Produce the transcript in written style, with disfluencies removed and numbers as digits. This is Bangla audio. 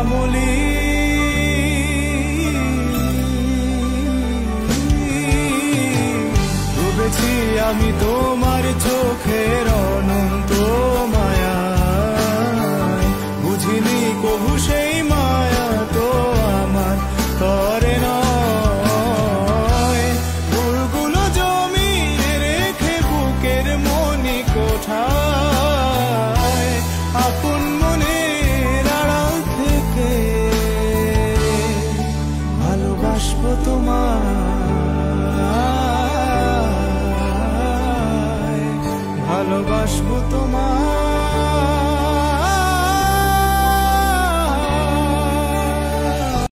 মলি ডুবেছি আমি তোমার চোখের অনন্ত মায়ায়, বুঝিনি কবু সেই মায়া তো আমার তরে নয়। ভুলগুলো জমিয়ে রেখে বুকের মনি কোঠায়, আপন মনের আড়াল থেকে ভালোবাসবো তোমায়, ভালোবাসবো তোমায়।